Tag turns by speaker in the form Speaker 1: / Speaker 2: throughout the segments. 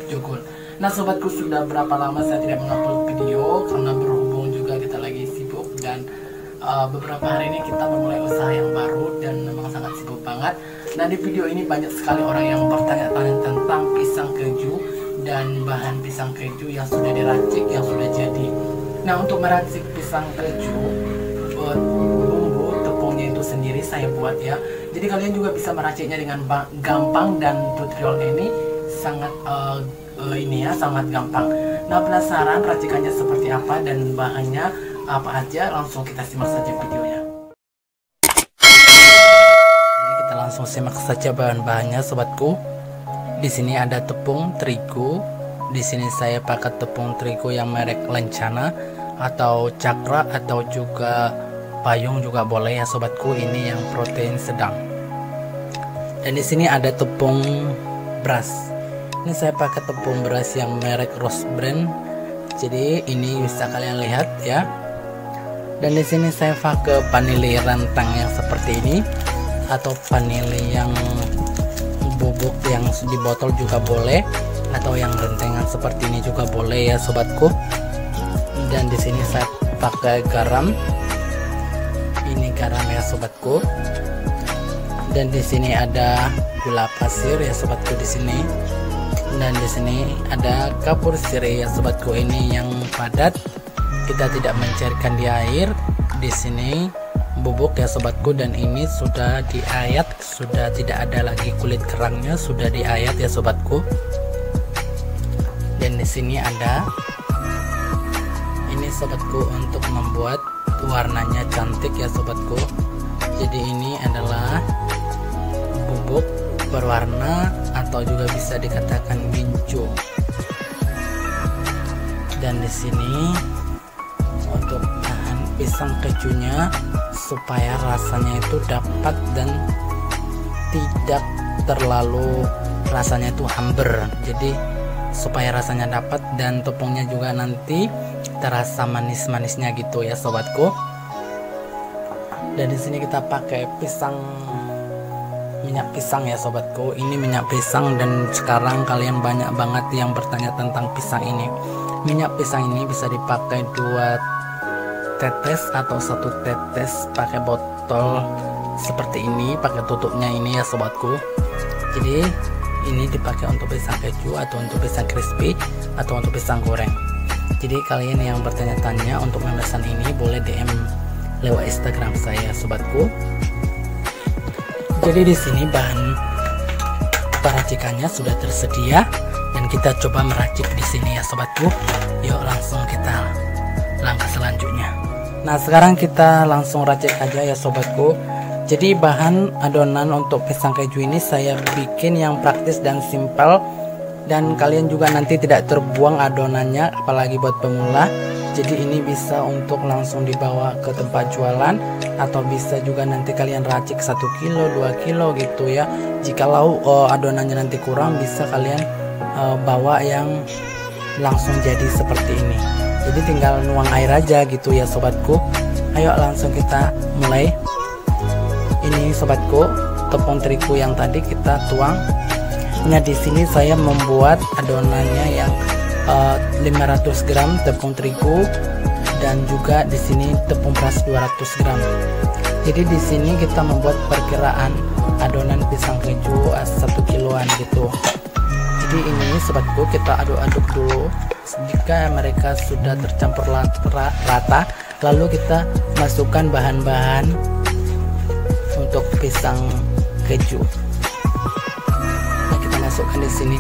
Speaker 1: Jogol. Nah sobatku, sudah berapa lama saya tidak mengupload video karena berhubung juga kita lagi sibuk, dan beberapa hari ini kita memulai usaha yang baru dan memang sangat sibuk banget. Nah di video ini banyak sekali orang yang bertanya-tanya tentang pisang keju dan bahan pisang keju yang sudah diracik, yang sudah jadi. Nah untuk meracik pisang keju, bumbu tepungnya itu sendiri saya buat ya. Jadi kalian juga bisa meraciknya dengan gampang, dan tutorial ini sangat sangat gampang. Nah penasaran racikannya seperti apa dan bahannya apa aja? Langsung kita simak saja videonya. Jadi kita langsung simak saja bahan-bahannya sobatku. Di sini ada tepung terigu. Di sini saya pakai tepung terigu yang merek Lencana atau Cakra atau juga Payung juga boleh ya sobatku. Ini yang protein sedang. Dan di sini ada tepung beras. Ini saya pakai tepung beras yang merek Rose Brand. Jadi ini bisa kalian lihat ya. Dan di sini saya pakai vanili rantang yang seperti ini, atau vanili yang bubuk yang di botol juga boleh, atau yang rentengan seperti ini juga boleh ya sobatku. Dan di sini saya pakai garam. Ini garam ya sobatku. Dan di sini ada gula pasir ya sobatku di sini. Dan di sini ada kapur sirih ya sobatku, ini yang padat. Kita tidak mencairkan di air. Di sini bubuk ya sobatku, dan ini sudah diayat, sudah tidak ada lagi kulit kerangnya, sudah diayat ya sobatku. Dan di sini ada ini sobatku untuk membuat warnanya cantik ya sobatku. Jadi ini adalah bubuk berwarna atau juga bisa dikatakan gincu. Dan di sini untuk bahan pisang kejunya supaya rasanya itu dapat dan tidak terlalu rasanya itu hamber. Jadi supaya rasanya dapat dan tepungnya juga nanti terasa manis-manisnya gitu ya sobatku. Dan di sini kita pakai minyak pisang ya sobatku. Ini minyak pisang, dan sekarang kalian banyak banget yang bertanya tentang pisang ini. Minyak pisang ini bisa dipakai 2 tetes atau 1 tetes pakai botol seperti ini, pakai tutupnya ini ya sobatku. Jadi ini dipakai untuk pisang keju atau untuk pisang crispy atau untuk pisang goreng. Jadi kalian yang bertanya-tanya untuk memesan ini boleh DM lewat Instagram saya sobatku. Jadi di sini bahan peracikannya sudah tersedia, dan kita coba meracik di sini ya sobatku. Yuk langsung kita langkah selanjutnya. Nah sekarang kita langsung racik aja ya sobatku. Jadi bahan adonan untuk pisang keju ini saya bikin yang praktis dan simpel, dan kalian juga nanti tidak terbuang adonannya, apalagi buat pemula. Jadi ini bisa untuk langsung dibawa ke tempat jualan, atau bisa juga nanti kalian racik 1 kilo 2 kilo gitu ya. Jikalau adonannya nanti kurang, bisa kalian bawa yang langsung jadi seperti ini. Jadi tinggal nuang air aja gitu ya sobatku. Ayo langsung kita mulai. Ini sobatku tepung terigu yang tadi kita tuang. Nah di sini saya membuat adonannya yang 500 gram tepung terigu, dan juga di sini tepung beras 200 gram. Jadi di sini kita membuat perkiraan adonan pisang keju 1 kiloan gitu. Jadi ini sobatku kita aduk-aduk dulu. Jika mereka sudah tercampur rata, lalu kita masukkan bahan-bahan untuk pisang keju. Nah, kita masukkan di sini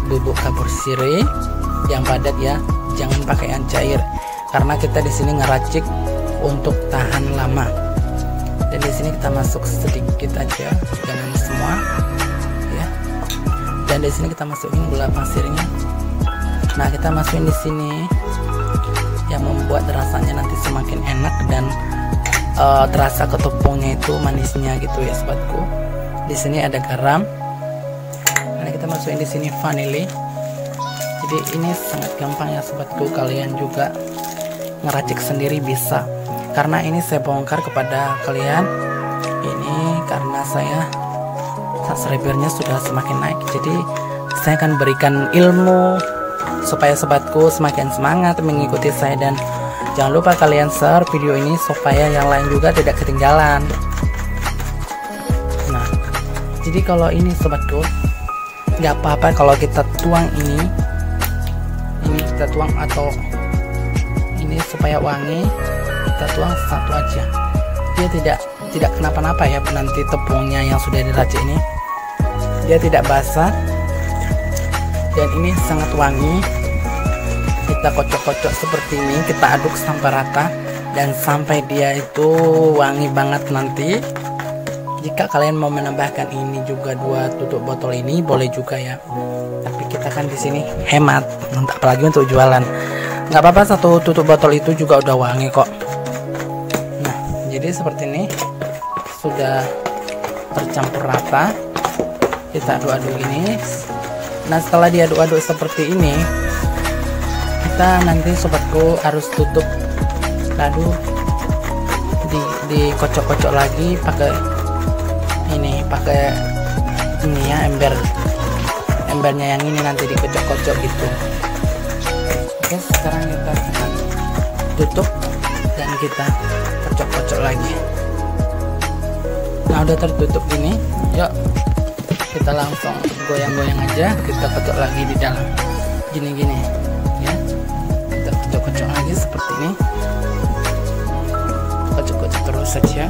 Speaker 1: bubuk kapur sirih yang padat ya, jangan pakai yang cair karena kita di sini ngeracik untuk tahan lama. Dan di sini kita masuk sedikit aja, jangan semua ya. Dan di sini kita masukin gula pasirnya. Nah kita masukin di sini yang membuat rasanya nanti semakin enak, dan terasa ke tepungnya itu manisnya gitu ya sobatku. Di sini ada garam. Nah kita masukin di sini vanili. Jadi ini sangat gampang ya sobatku, kalian juga ngeracik sendiri bisa. Karena ini saya bongkar kepada kalian, ini karena saya subscribernya sudah semakin naik, jadi saya akan berikan ilmu supaya sobatku semakin semangat mengikuti saya, dan jangan lupa kalian share video ini supaya yang lain juga tidak ketinggalan. Nah, jadi kalau ini sobatku, nggak apa-apa kalau kita tuang ini kita tuang, atau ini supaya wangi kita tuang satu aja, dia tidak kenapa-napa ya. Nanti tepungnya yang sudah diracik ini dia tidak basah dan ini sangat wangi. Kita kocok-kocok seperti ini, kita aduk sampai rata dan sampai dia itu wangi banget. Nanti jika kalian mau menambahkan ini juga 2 tutup botol ini boleh juga ya, tapi kita kan di sini hemat, apalagi untuk jualan. Nggak apa-apa, 1 tutup botol itu juga udah wangi kok. Nah, jadi seperti ini sudah tercampur rata, kita aduk-aduk ini. Nah, setelah diaduk-aduk seperti ini, kita nanti sobatku harus tutup, lalu dikocok-kocok lagi pakai ini ya, embernya yang ini nanti dikocok-kocok gitu. Oke, sekarang kita akan tutup dan kita kocok-kocok lagi. Nah, udah tertutup gini, yuk kita langsung goyang-goyang aja, kita kocok lagi di dalam gini-gini ya. Kita kocok-kocok lagi seperti ini, kocok-kocok terus saja.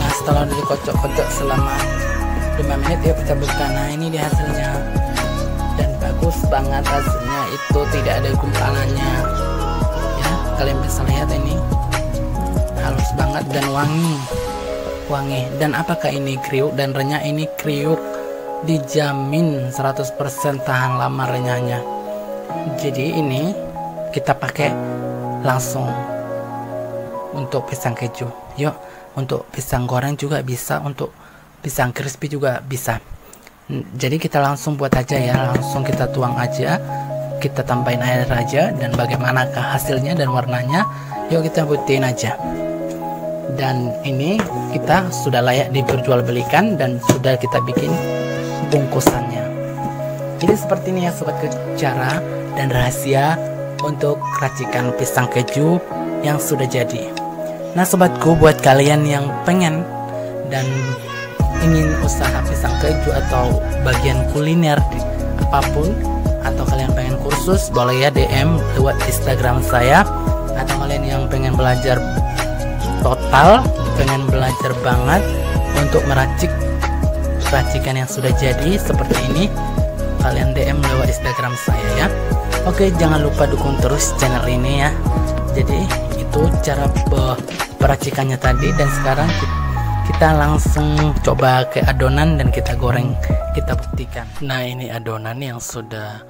Speaker 1: Nah, setelah dikocok-kocok selama 5 menit ya, kita buka. Nah, ini dia hasilnya, dan bagus banget hasilnya, itu tidak ada gumpalannya ya. Kalian bisa lihat ini halus banget dan wangi. Dan apakah ini kriuk dan renyah? Ini kriuk dijamin 100% tahan lama renyahnya. Jadi ini kita pakai langsung untuk pisang keju. Yuk, untuk pisang goreng juga bisa, untuk pisang crispy juga bisa. Jadi kita langsung buat aja ya, langsung kita tuang aja, kita tambahin air aja, dan bagaimanakah hasilnya dan warnanya, yuk kita buktiin aja. Dan ini kita sudah layak diperjualbelikan dan sudah kita bikin bungkusannya. Jadi seperti ini ya sobatku, cara dan rahasia untuk racikan pisang keju yang sudah jadi. Nah sobatku, buat kalian yang pengen dan ingin usaha pisang keju atau bagian kuliner apapun, atau kalian pengen kursus, boleh ya DM lewat Instagram saya. Atau kalian yang pengen belajar total, pengen belajar banget untuk meracik racikan yang sudah jadi seperti ini, kalian DM lewat Instagram saya ya. Oke, jangan lupa dukung terus channel ini ya. Jadi itu cara peracikannya tadi, dan sekarang kita langsung coba ke adonan dan kita goreng, kita buktikan. Nah, ini adonan yang sudah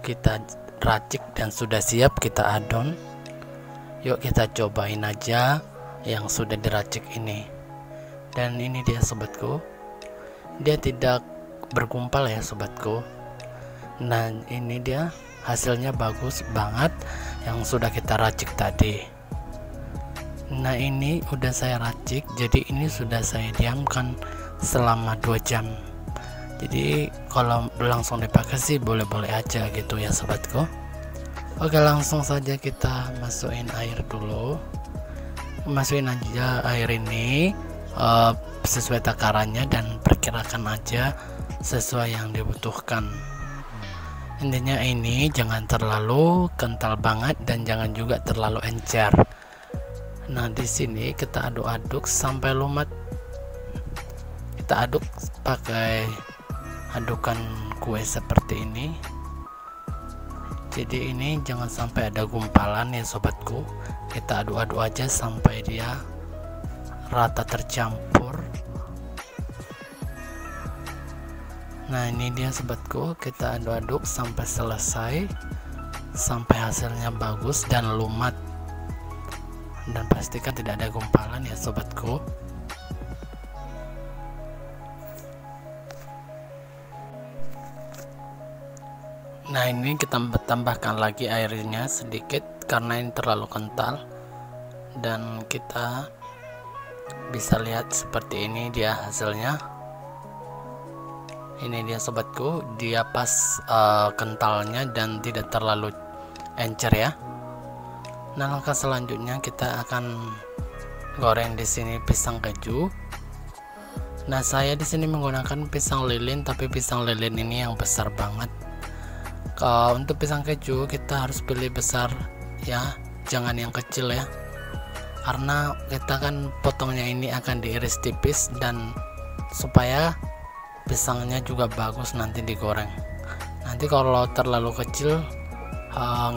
Speaker 1: kita racik dan sudah siap kita adon. Yuk kita cobain aja yang sudah diracik ini. Dan ini dia sobatku, dia tidak bergumpal ya sobatku. Nah, ini dia hasilnya bagus banget yang sudah kita racik tadi. Nah, ini udah saya racik, jadi ini sudah saya diamkan selama 2 jam. Jadi kalau langsung dipakai sih boleh-boleh aja gitu ya sobatku. Oke, langsung saja kita masukin air dulu. Masukin aja air ini sesuai takarannya, dan perkirakan aja sesuai yang dibutuhkan. Intinya ini jangan terlalu kental banget dan jangan juga terlalu encer. Nah, di sini kita aduk-aduk sampai lumat. Kita aduk pakai adukan kue seperti ini. Jadi ini jangan sampai ada gumpalan ya sobatku. Kita aduk-aduk aja sampai dia rata tercampur. Nah, ini dia sobatku, kita aduk-aduk sampai selesai, sampai hasilnya bagus dan lumat, dan pastikan tidak ada gumpalan ya sobatku. Nah, ini kita tambahkan lagi airnya sedikit karena ini terlalu kental, dan kita bisa lihat seperti ini dia hasilnya. Ini dia sobatku, dia pas kentalnya dan tidak terlalu encer ya. Nah, langkah selanjutnya kita akan goreng di sini pisang keju. Nah, saya di sini menggunakan pisang lilin, tapi pisang lilin ini yang besar banget. Untuk pisang keju kita harus pilih besar ya, jangan yang kecil ya, karena kita kan potongnya ini akan diiris tipis dan supaya pisangnya juga bagus nanti digoreng. Nanti kalau terlalu kecil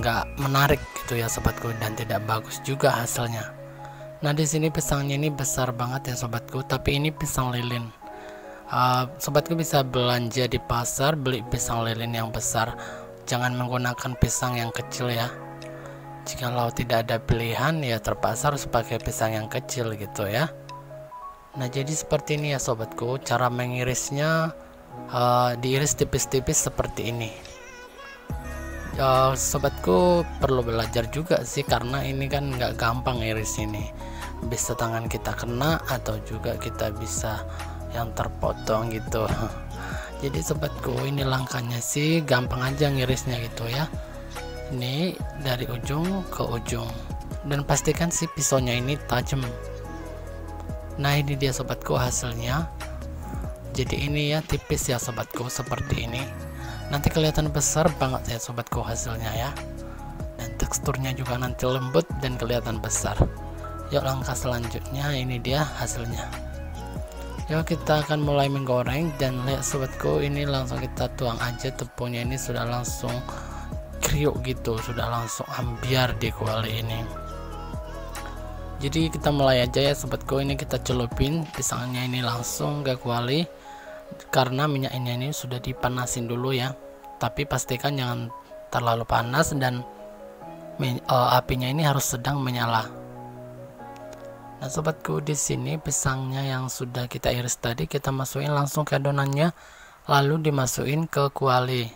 Speaker 1: nggak menarik gitu ya sobatku, dan tidak bagus juga hasilnya. Nah, di sini pisangnya ini besar banget ya sobatku, tapi ini pisang lilin. Sobatku bisa belanja di pasar, beli pisang lilin yang besar, jangan menggunakan pisang yang kecil ya. Jikalau tidak ada pilihan ya terpaksa harus pakai pisang yang kecil gitu ya. Nah, jadi seperti ini ya sobatku, cara mengirisnya diiris tipis-tipis seperti ini. Sobatku perlu belajar juga sih, karena ini kan nggak gampang iris ini, bisa tangan kita kena atau juga kita bisa yang terpotong gitu. Jadi sobatku, ini langkahnya sih gampang aja ngirisnya gitu ya. Ini dari ujung ke ujung, dan pastikan si pisaunya ini tajam. Nah, ini dia sobatku hasilnya. Jadi ini ya tipis ya sobatku, seperti ini. Nanti kelihatan besar banget ya sobatku hasilnya ya, dan teksturnya juga nanti lembut dan kelihatan besar. Yuk, langkah selanjutnya ini dia hasilnya. Yuk, kita akan mulai menggoreng, dan lihat sobatku, ini langsung kita tuang aja tepungnya, ini sudah langsung kriuk gitu, sudah langsung ambiar di kuali ini. Jadi kita mulai aja ya sobatku, ini kita celupin pisangnya ini langsung ke kuali, karena minyaknya ini sudah dipanasin dulu ya, tapi pastikan jangan terlalu panas, dan apinya ini harus sedang menyala. Nah sobatku, di sini pisangnya yang sudah kita iris tadi kita masukin langsung ke adonannya, lalu dimasukin ke kuali.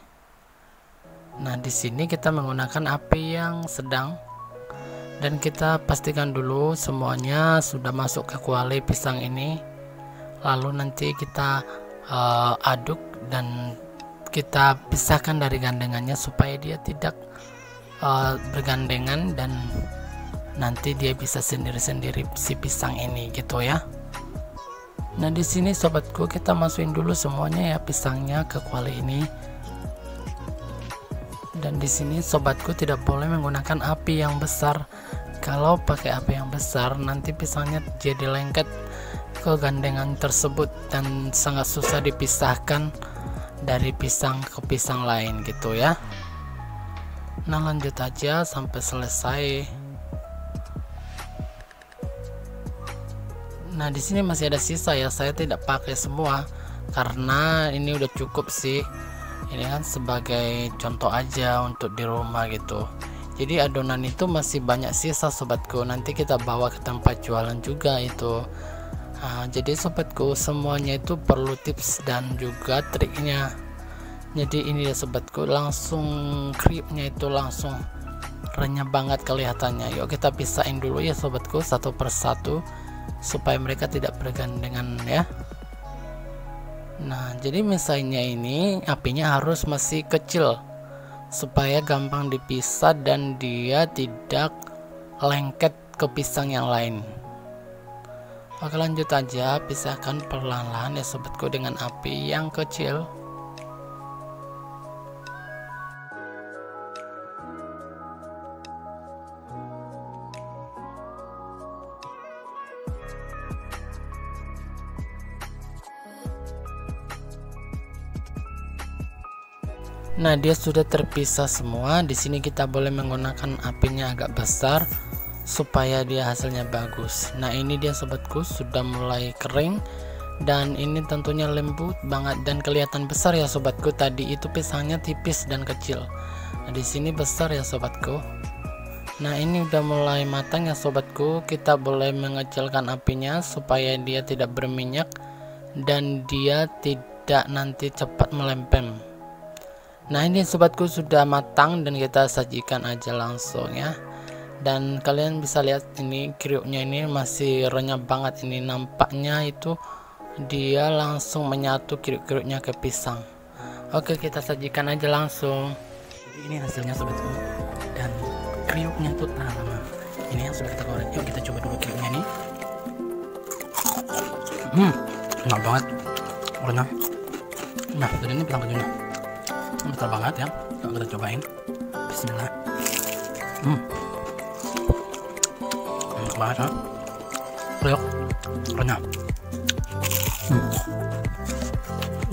Speaker 1: Nah, di sini kita menggunakan api yang sedang, dan kita pastikan dulu semuanya sudah masuk ke kuali pisang ini. Lalu nanti kita aduk dan kita pisahkan dari gandengannya supaya dia tidak bergandengan, dan nanti dia bisa sendiri-sendiri si pisang ini gitu ya. Nah, di sini sobatku kita masukin dulu semuanya ya pisangnya ke kuali ini. Dan di sini sobatku tidak boleh menggunakan api yang besar. Kalau pakai api yang besar nanti pisangnya jadi lengket ke gandengan tersebut dan sangat susah dipisahkan dari pisang ke pisang lain gitu ya. Nah, lanjut aja sampai selesai. Nah, di sini masih ada sisa ya, saya tidak pakai semua karena ini udah cukup sih. Ini kan sebagai contoh aja untuk di rumah gitu. Jadi adonan itu masih banyak sisa sobatku, nanti kita bawa ke tempat jualan juga itu. Jadi sobatku, semuanya itu perlu tips dan juga triknya. Jadi ini ya sobatku, langsung kriuknya itu langsung renyah banget kelihatannya. Yuk kita pisahin dulu ya sobatku, satu persatu supaya mereka tidak bergandengan ya. Nah, jadi misalnya ini apinya harus masih kecil supaya gampang dipisah dan dia tidak lengket ke pisang yang lain. Oke, lanjut aja, pisahkan perlahan-lahan ya sobatku dengan api yang kecil. Nah, dia sudah terpisah semua. Di sini kita boleh menggunakan apinya agak besar supaya dia hasilnya bagus. Nah, ini dia sobatku sudah mulai kering dan ini tentunya lembut banget dan kelihatan besar ya sobatku. Tadi itu pisangnya tipis dan kecil. Nah, di sini besar ya sobatku. Nah, ini udah mulai matang ya sobatku. Kita boleh mengecilkan apinya supaya dia tidak berminyak dan dia tidak nanti cepat melempem. Nah, ini sobatku sudah matang dan kita sajikan aja langsung ya. Dan kalian bisa lihat ini kriuknya ini masih renyah banget, ini nampaknya itu dia langsung menyatu kriuk-kriuknya ke pisang. Oke, kita sajikan aja langsung. Jadi ini hasilnya sobatku, dan kriuknya tuh tahan lama. Ini yang sudah kita goreng. Yuk kita coba dulu kriuknya nih. Enak banget warna. Nah, jadi ini pisang kejunya besar banget ya. Yuk kita cobain. Bismillah. Enak banget ya. Kriuk, renyah.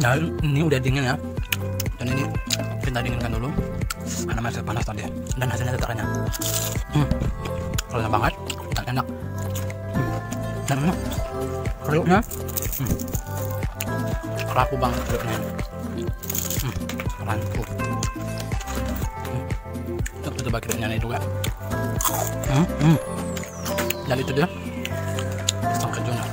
Speaker 1: Nah, ini udah dingin ya, dan ini kita dinginkan dulu karena masih panas tadi, dan hasilnya tetap renyah. Renyah banget dan enak. Dan enak kriuknya, rapuh banget kriuknya. Rapuh. Kita coba kriuknya ini juga. Dan itu dia pisang kejunya.